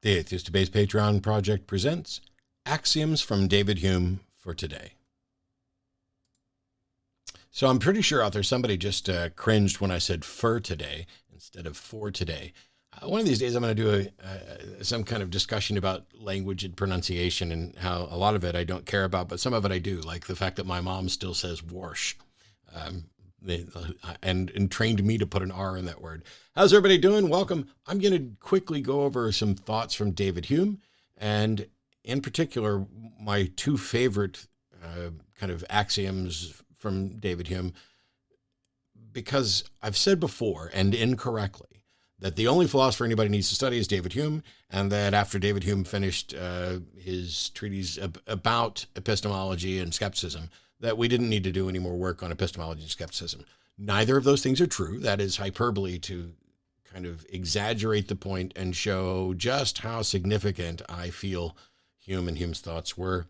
The Atheist Debates Patreon project presents Axioms from David Hume for today. So I'm pretty sure out there somebody just cringed when I said for today instead of for today. One of these days I'm going to do some kind of discussion about language and pronunciation and how a lot of it I don't care about, but some of it I do, like the fact that my mom still says "warsh." And trained me to put an R in that word. How's everybody doing? Welcome. I'm going to quickly go over some thoughts from David Hume, and in particular, my two favorite kind of axioms from David Hume, because I've said before, and incorrectly, that the only philosopher anybody needs to study is David Hume, and that after David Hume finished his treatise about epistemology and skepticism, that we didn't need to do any more work on epistemology and skepticism. Neither of those things are true. That is hyperbole to kind of exaggerate the point and show just how significant I feel Hume and Hume's thoughts were,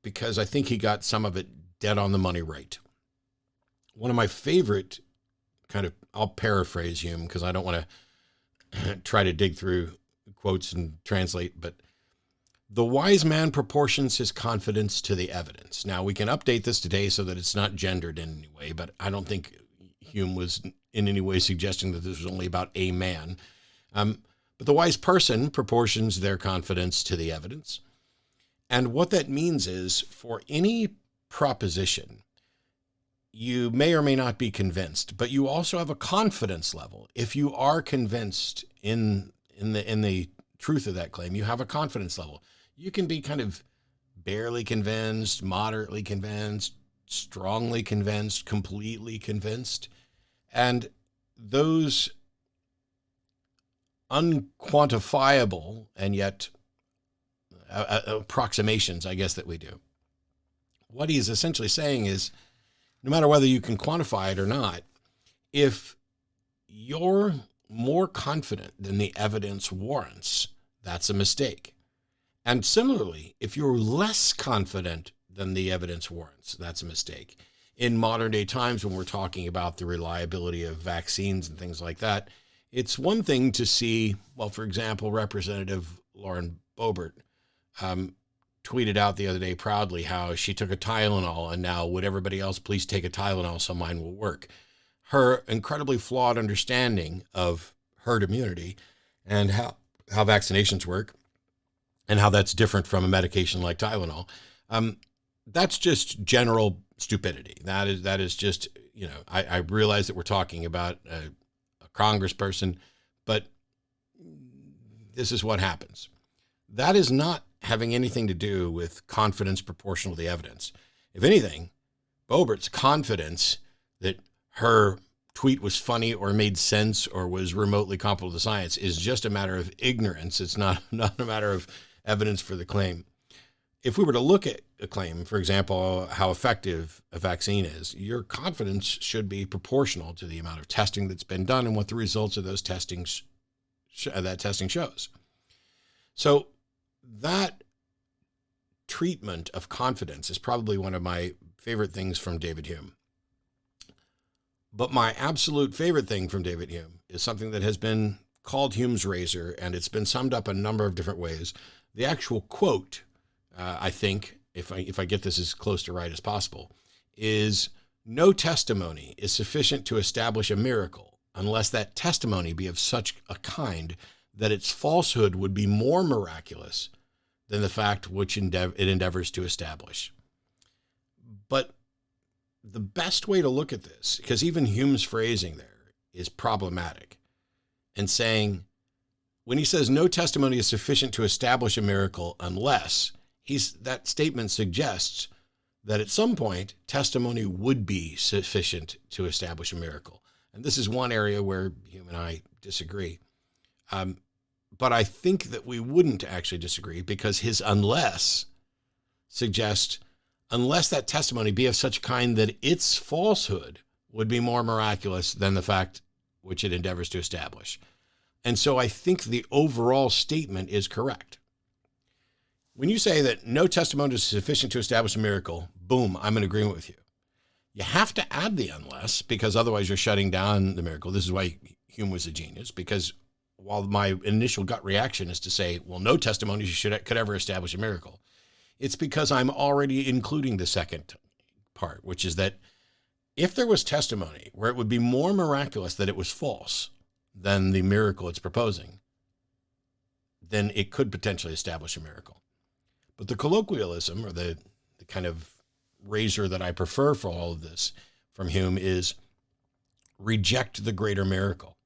because I think he got some of it dead on the money right. One of my favorite I'll paraphrase Hume because I don't want to try to dig through quotes and translate, but the wise man proportions his confidence to the evidence. Now, we can update this today so that it's not gendered in any way, but I don't think Hume was in any way suggesting that this was only about a man. But the wise person proportions their confidence to the evidence. And what that means is, for any proposition, you may or may not be convinced, but you also have a confidence level. If you are convinced in the truth of that claim, you have a confidence level. You can be kind of barely convinced, moderately convinced, strongly convinced, completely convinced. And those unquantifiable and yet approximations, I guess, that we do. What he's essentially saying is, no matter whether you can quantify it or not, if you're more confident than the evidence warrants, that's a mistake. And similarly, if you're less confident than the evidence warrants, that's a mistake. In modern day times, when we're talking about the reliability of vaccines and things like that, it's one thing to see, well, for example, Representative Lauren Boebert tweeted out the other day proudly how she took a Tylenol and now would everybody else please take a Tylenol so mine will work. Her incredibly flawed understanding of herd immunity and how vaccinations work and how that's different from a medication like Tylenol. That's just general stupidity. That is just, I realize that we're talking about a congressperson, but this is what happens. That is not having anything to do with confidence proportional to the evidence. If anything, Boebert's confidence that her tweet was funny or made sense or was remotely comparable to science is just a matter of ignorance. It's not a matter of evidence for the claim. If we were to look at a claim, for example, how effective a vaccine is, your confidence should be proportional to the amount of testing that's been done and what the results of those that testing shows. So that treatment of confidence is probably one of my favorite things from David Hume. But my absolute favorite thing from David Hume is something that has been called Hume's razor, and it's been summed up a number of different ways. The actual quote, I think, if I get this as close to right as possible, is, "No testimony is sufficient to establish a miracle unless that testimony be of such a kind that its falsehood would be more miraculous than the fact which it endeavors to establish." But the best way to look at this, because even Hume's phrasing there is problematic, and saying, when he says no testimony is sufficient to establish a miracle unless, that statement suggests that at some point testimony would be sufficient to establish a miracle. And this is one area where Hume and I disagree. But I think that we wouldn't actually disagree, because his unless suggests, unless that testimony be of such kind that its falsehood would be more miraculous than the fact which it endeavors to establish. And so I think the overall statement is correct. When you say that no testimony is sufficient to establish a miracle, boom, I'm in agreement with you. You have to add the unless, because otherwise you're shutting down the miracle. This is why Hume was a genius, because while my initial gut reaction is to say, well, no testimony could ever establish a miracle, it's because I'm already including the second part, which is that if there was testimony where it would be more miraculous that it was false than the miracle it's proposing, then it could potentially establish a miracle. But the colloquialism, or the kind of razor that I prefer for all of this from Hume, is reject the greater miracle.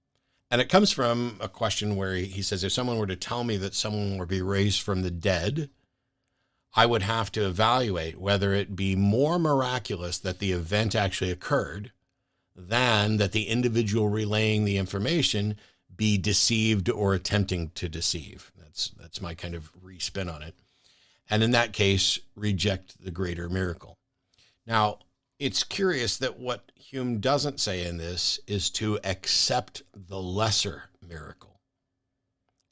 And it comes from a question where he says, if someone were to tell me that someone would be raised from the dead, I would have to evaluate whether it be more miraculous that the event actually occurred than that the individual relaying the information be deceived or attempting to deceive. That's my kind of respin on it. And in that case, reject the greater miracle. Now, it's curious that what Hume doesn't say in this is to accept the lesser miracle.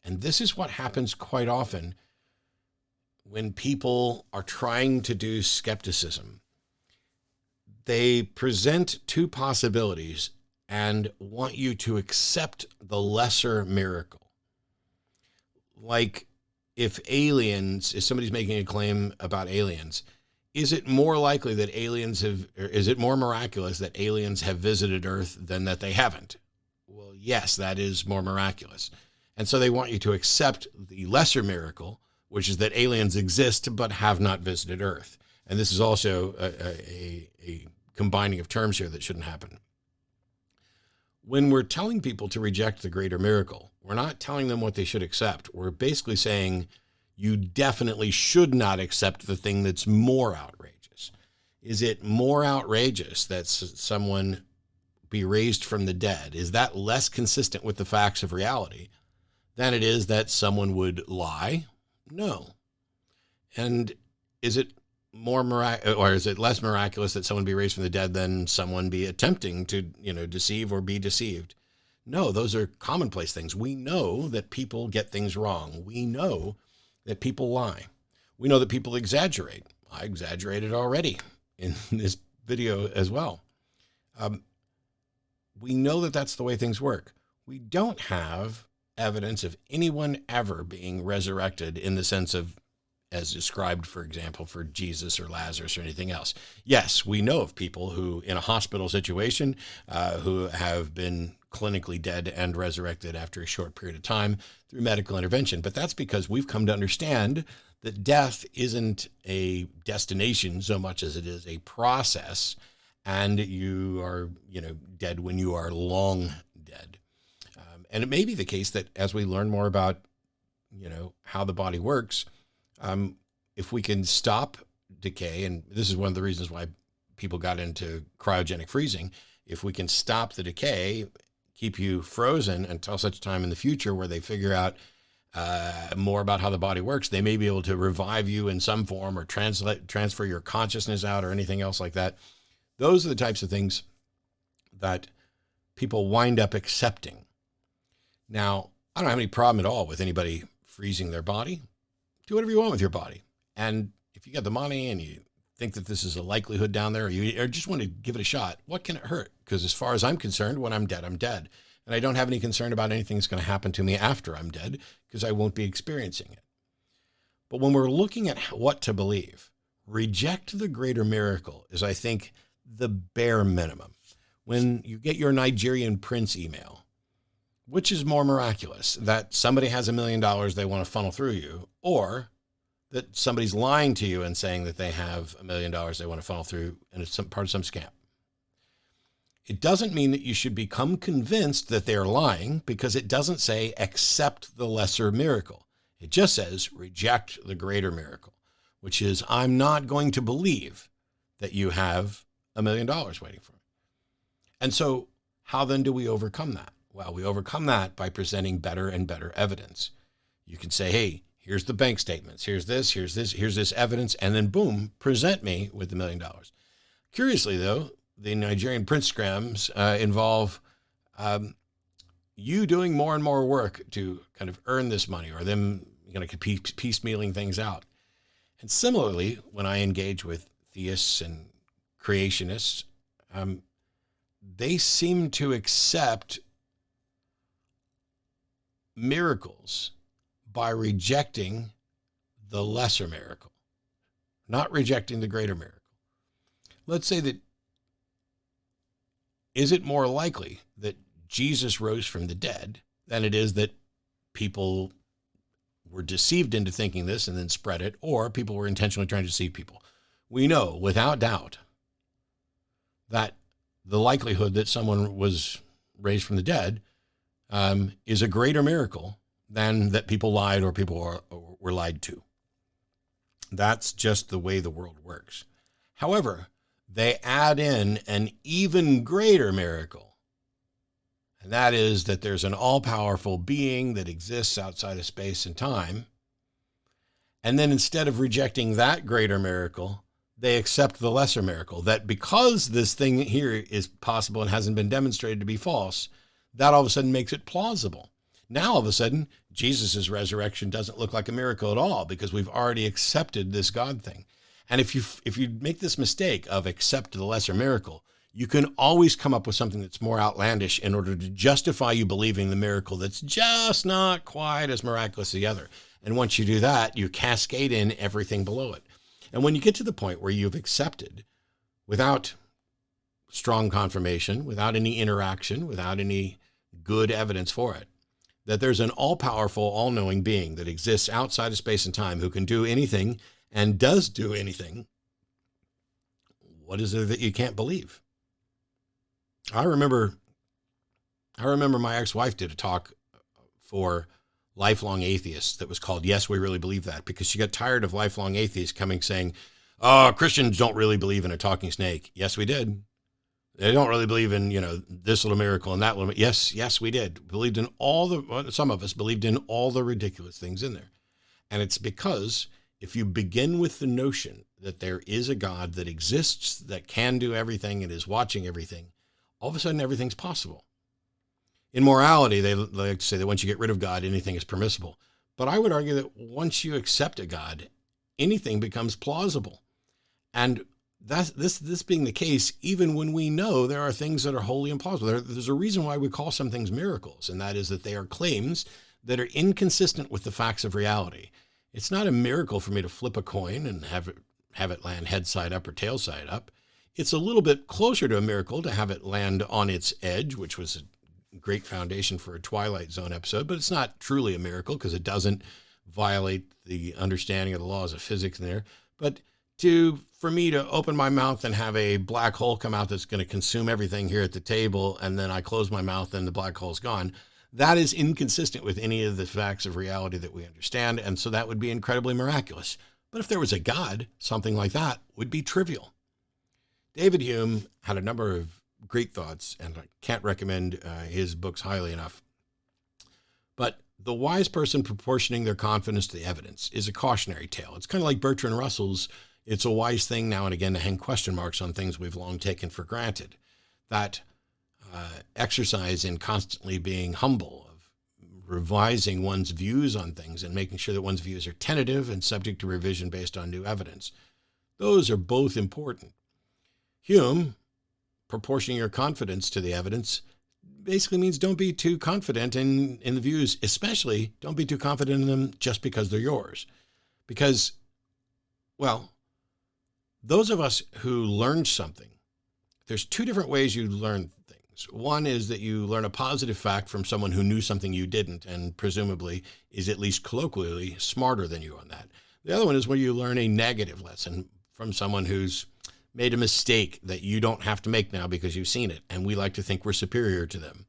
And this is what happens quite often when people are trying to do skepticism. They present two possibilities and want you to accept the lesser miracle. Like if somebody's making a claim about aliens, is it more likely that is it more miraculous that aliens have visited Earth than that they haven't? Well, yes, that is more miraculous. And so they want you to accept the lesser miracle, which is that aliens exist but have not visited Earth. And this is also a combining of terms here that shouldn't happen. When we're telling people to reject the greater miracle, we're not telling them what they should accept. We're basically saying you definitely should not accept the thing that's more outrageous. Is it more outrageous that someone be raised from the dead? Is that less consistent with the facts of reality than it is that someone would lie? No. And is it is it less miraculous that someone be raised from the dead than someone be attempting to, deceive or be deceived? No, those are commonplace things. We know that people get things wrong. We know that people lie. We know that people exaggerate. I exaggerated already in this video as well. We know that that's the way things work. We don't have evidence of anyone ever being resurrected in the sense of, as described, for example, for Jesus or Lazarus or anything else. Yes, we know of people who, in a hospital situation, who have been clinically dead and resurrected after a short period of time through medical intervention. But that's because we've come to understand that death isn't a destination so much as it is a process, and you are, dead when you are long dead. And it may be the case that as we learn more about, how the body works, if we can stop decay, and this is one of the reasons why people got into cryogenic freezing, if we can stop the decay, keep you frozen until such time in the future where they figure out more about how the body works, they may be able to revive you in some form or transfer your consciousness out or anything else like that. Those are the types of things that people wind up accepting. Now, I don't have any problem at all with anybody freezing their body. Do whatever you want with your body. And if you got the money and you think that this is a likelihood down there, or just want to give it a shot, what can it hurt? Because as far as I'm concerned, when I'm dead, I'm dead. And I don't have any concern about anything that's going to happen to me after I'm dead, because I won't be experiencing it. But when we're looking at what to believe, reject the greater miracle is, I think, the bare minimum. When you get your Nigerian prince email, which is more miraculous, that somebody has $1 million they want to funnel through you, or that somebody's lying to you and saying that they have $1 million they want to funnel through and it's part of some scam? It doesn't mean that you should become convinced that they're lying, because it doesn't say accept the lesser miracle. It just says reject the greater miracle, which is I'm not going to believe that you have $1 million waiting for me. And so how then do we overcome that? Well, we overcome that by presenting better and better evidence. You can say, hey, here's the bank statements. Here's this evidence. And then boom, present me with $1 million. Curiously, though, the Nigerian prince scams involve you doing more and more work to kind of earn this money, or them piecemealing things out. And similarly, when I engage with theists and creationists, they seem to accept miracles by rejecting the lesser miracle, not rejecting the greater miracle. Let's say that, is it more likely that Jesus rose from the dead than it is that people were deceived into thinking this and then spread it, or people were intentionally trying to deceive people? We know without doubt that the likelihood that someone was raised from the dead is a greater miracle than that people lied or people were lied to. That's just the way the world works. However, they add in an even greater miracle, and that is that there's an all-powerful being that exists outside of space and time. And then instead of rejecting that greater miracle, they accept the lesser miracle, that because this thing here is possible and hasn't been demonstrated to be false, that all of a sudden makes it plausible. Now, all of a sudden, Jesus' resurrection doesn't look like a miracle at all because we've already accepted this God thing. And if you make this mistake of accept the lesser miracle, you can always come up with something that's more outlandish in order to justify you believing the miracle that's just not quite as miraculous as the other. And once you do that, you cascade in everything below it. And when you get to the point where you've accepted, without strong confirmation, without any interaction, without any good evidence for it, that there's an all-powerful, all-knowing being that exists outside of space and time who can do anything and does do anything, what is it that you can't believe? I remember my ex-wife did a talk for lifelong atheists that was called Yes, We Really Believe That, because she got tired of lifelong atheists coming saying, oh, Christians don't really believe in a talking snake. Yes, we did. They don't really believe in, this little miracle and that little. Yes, we did. Believed in some of us believed in all the ridiculous things in there. And it's because if you begin with the notion that there is a God that exists, that can do everything and is watching everything, all of a sudden everything's possible. In morality, they like to say that once you get rid of God, anything is permissible. But I would argue that once you accept a God, anything becomes plausible. And this being the case, even when we know there are things that are wholly implausible, there's a reason why we call some things miracles, and that is that they are claims that are inconsistent with the facts of reality. It's not a miracle for me to flip a coin and have it land head side up or tail side up. It's a little bit closer to a miracle to have it land on its edge, which was a great foundation for a Twilight Zone episode, but it's not truly a miracle because it doesn't violate the understanding of the laws of physics in there. But for me to open my mouth and have a black hole come out that's going to consume everything here at the table, and then I close my mouth and the black hole's gone, that is inconsistent with any of the facts of reality that we understand. And so that would be incredibly miraculous. But if there was a God, something like that would be trivial. David Hume had a number of great thoughts, and I can't recommend his books highly enough. But the wise person proportioning their confidence to the evidence is a cautionary tale. It's kind of like Bertrand Russell's "It's a wise thing now and again to hang question marks on things we've long taken for granted." That exercise in constantly being humble, of revising one's views on things and making sure that one's views are tentative and subject to revision based on new evidence. Those are both important. Hume, proportioning your confidence to the evidence, basically means don't be too confident in the views, especially don't be too confident in them just because they're yours. Because, well, those of us who learned something, there's two different ways you learn things. One is that you learn a positive fact from someone who knew something you didn't and presumably is at least colloquially smarter than you on that. The other one is where you learn a negative lesson from someone who's made a mistake that you don't have to make now because you've seen it, and we like to think we're superior to them.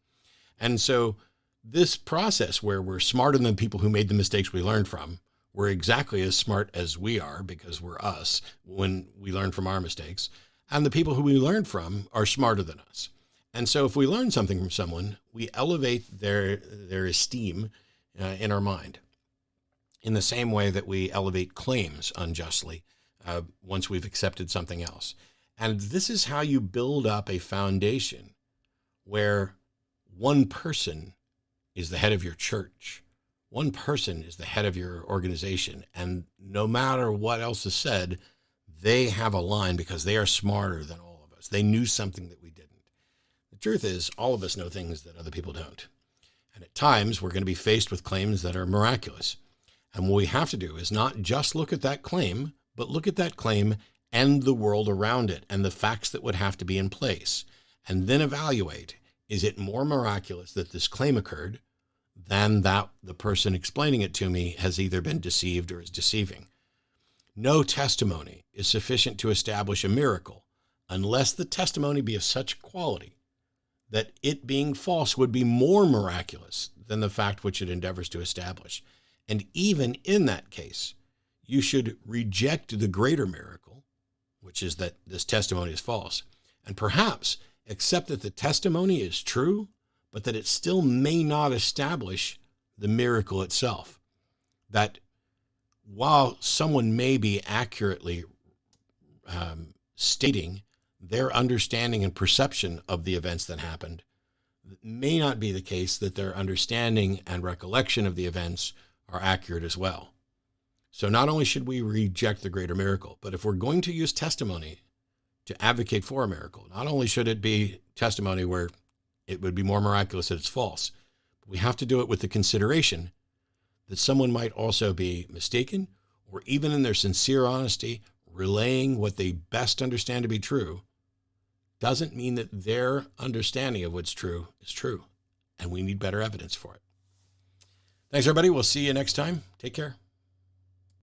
And so this process where we're smarter than people who made the mistakes we learned from, we're exactly as smart as we are because we're us when we learn from our mistakes, and the people who we learned from are smarter than us. And so if we learn something from someone, we elevate their esteem in our mind in the same way that we elevate claims unjustly once we've accepted something else. And this is how you build up a foundation where one person is the head of your church. One person is the head of your organization. And no matter what else is said, they have a line because they are smarter than all of us. They knew something that we didn't. The truth is, all of us know things that other people don't. And at times, we're going to be faced with claims that are miraculous. And what we have to do is not just look at that claim, but look at that claim and the world around it and the facts that would have to be in place. And then evaluate, is it more miraculous that this claim occurred than that the person explaining it to me has either been deceived or is deceiving? No testimony is sufficient to establish a miracle unless the testimony be of such quality that it being false would be more miraculous than the fact which it endeavors to establish. And even in that case, you should reject the greater miracle, which is that this testimony is false, and perhaps accept that the testimony is true, but that it still may not establish the miracle itself. That while someone may be accurately stating their understanding and perception of the events that happened, it may not be the case that their understanding and recollection of the events are accurate as well. So not only should we reject the greater miracle, but if we're going to use testimony to advocate for a miracle, not only should it be testimony where it would be more miraculous that it's false, but we have to do it with the consideration that someone might also be mistaken, or even in their sincere honesty, relaying what they best understand to be true, doesn't mean that their understanding of what's true is true. And we need better evidence for it. Thanks, everybody. We'll see you next time. Take care.